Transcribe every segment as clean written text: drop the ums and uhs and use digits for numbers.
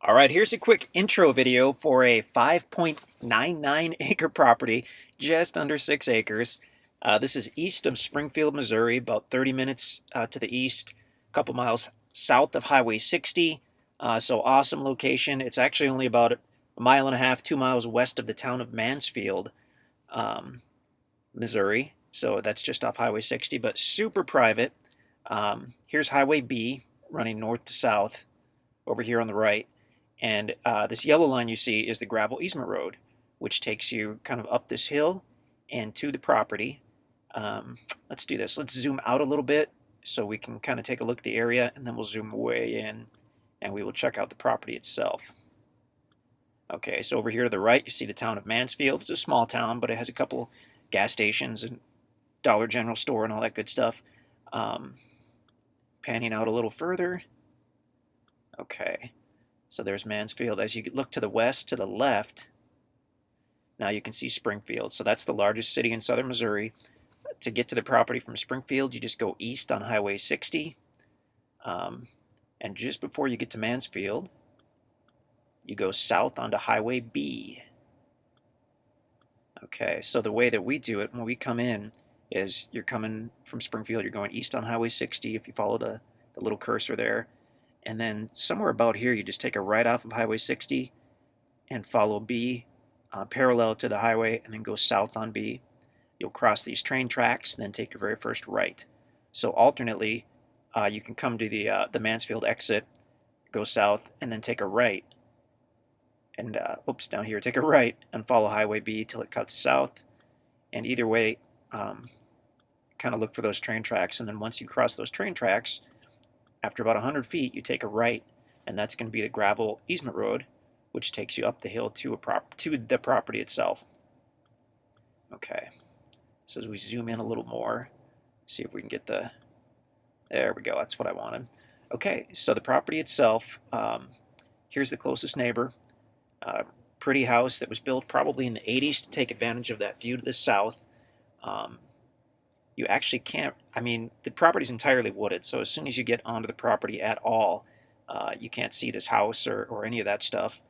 All right, here's a quick intro video for a 5.99 acre property, just under 6 acres. This is east of Springfield, Missouri, about 30 minutes to the east, a couple miles south of Highway 60. So awesome location. It's actually only about a mile and a half, 2 miles west of the town of Mansfield, Missouri. So that's just off Highway 60, but super private. Here's Highway B running north to south over here on the right. And this yellow line you see is the gravel easement road, which takes you kind of up this hill and to the property. Let's do this. Let's zoom out a little bit so we can kind of take a look at the area, and then we'll zoom way in and we will check out the property itself. Okay, so over here to the right, you see the town of Mansfield. It's a small town, but it has a couple gas stations and Dollar General store and all that good stuff. Panning out a little further. Okay. So there's Mansfield. As you look to the west, to the left, now you can see Springfield. So that's the largest city in southern Missouri. To get to the property from Springfield, you just go east on Highway 60. And just before you get to Mansfield, you go south onto Highway B. Okay, so the way that we do it when we come in is you're coming from Springfield, you're going east on Highway 60 if you follow the little cursor there. And then somewhere about here, you just take a right off of Highway 60 and follow B parallel to the highway and then go south on B. You'll cross these train tracks and then take your very first right. So alternately, you can come to the Mansfield exit, go south, and then take a right. And down here, take a right and follow Highway B till it cuts south. And either way, kind of look for those train tracks. And then once you cross those train tracks, after about 100 feet, you take a right, and that's going to be the gravel easement road, which takes you up the hill to the property itself. Okay, so as we zoom in a little more, see if we can get there we go, that's what I wanted. Okay, so the property itself, here's the closest neighbor. Pretty house that was built probably in the 80s to take advantage of that view to the south. You actually can't, the property's entirely wooded, so as soon as you get onto the property at all, you can't see this house or any of that stuff.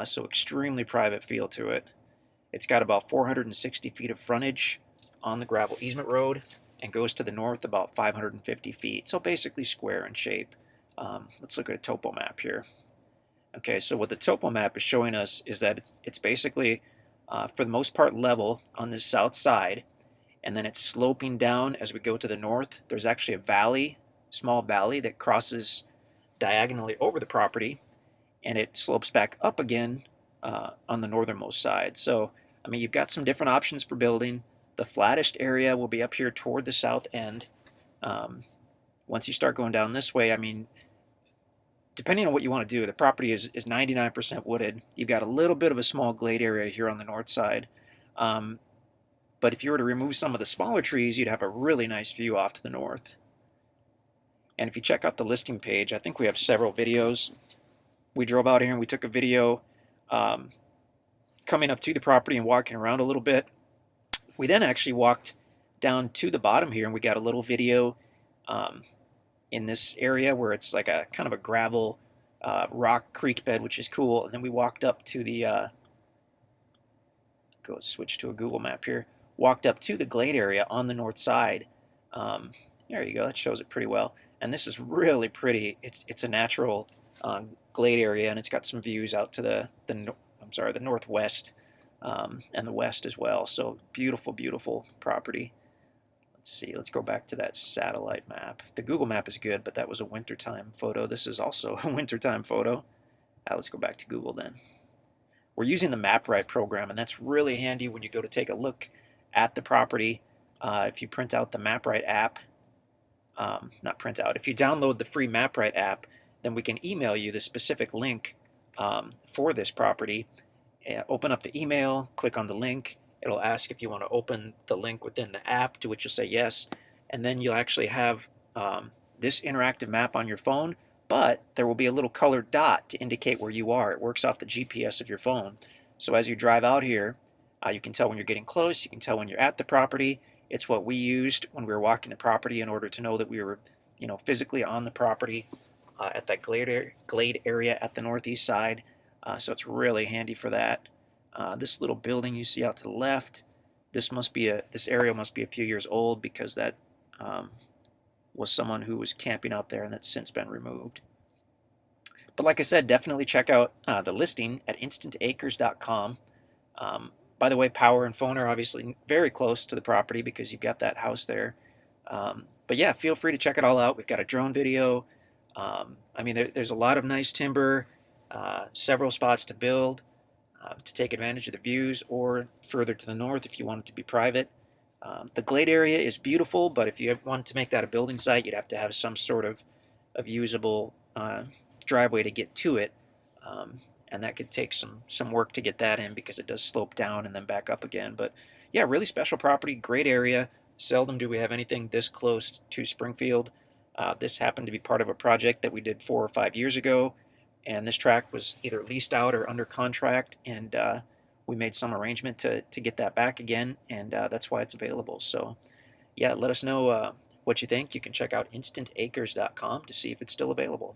So extremely private feel to it. It's got about 460 feet of frontage on the gravel easement road and goes to the north about 550 feet, so basically square in shape. Let's look at a topo map here. Okay, so what the topo map is showing us is that it's basically, for the most part, level on this south side, and then it's sloping down as we go to the north. There's actually a valley, small valley, that crosses diagonally over the property, and it slopes back up again on the northernmost side. So, you've got some different options for building. The flattest area will be up here toward the south end. Once you start going down this way, depending on what you want to do, the property is 99% wooded. You've got a little bit of a small glade area here on the north side. But if you were to remove some of the smaller trees, you'd have a really nice view off to the north. And if you check out the listing page, I think we have several videos. We drove out here and we took a video coming up to the property and walking around a little bit. We then actually walked down to the bottom here and we got a little video in this area where it's like a kind of a gravel rock creek bed, which is cool. And then we walked up to the, switch to a Google map here. Walked up to the glade area on the north side. There you go, that shows it pretty well. And this is really pretty. It's a natural glade area, and it's got some views out to the northwest and the west as well. So beautiful, beautiful property. Let's see, let's go back to that satellite map. The Google map is good, but that was a wintertime photo. This is also a wintertime photo. Let's go back to Google then. We're using the Mapright program, and that's really handy when you go to take a look at the property. If you print out the Mapright app, if you download the free Mapright app, then we can email you the specific link for this property. Open up the email, click on the link. It'll ask if you want to open the link within the app, to which you'll say yes, and then you'll actually have this interactive map on your phone, but there will be a little colored dot to indicate where you are. It works off the GPS of your phone. So as you drive out here, you can tell when you're getting close, you can tell when you're at the property. It's what we used when we were walking the property in order to know that we were, physically on the property. at that glade area at the northeast side, so it's really handy for that. This little building you see out to the left, this area must be a few years old because that was someone who was camping out there, and that's since been removed. But like I said, definitely check out the listing at InstantAcres.com. By the way, power and phone are obviously very close to the property because you've got that house there. But yeah, feel free to check it all out. We've got a drone video. I mean, there's a lot of nice timber, several spots to build to take advantage of the views, or further to the north if you want it to be private. The glade area is beautiful, but if you want to make that a building site, you'd have to have some sort of usable driveway to get to it, and that could take some work to get that in because it does slope down and then back up again. But yeah, really special property, great area. Seldom do we have anything this close to Springfield. This happened to be part of a project that we did 4 or 5 years ago, and this tract was either leased out or under contract, and we made some arrangement to get that back again, and that's why it's available. So yeah, let us know what you think. You can check out InstantAcres.com to see if it's still available.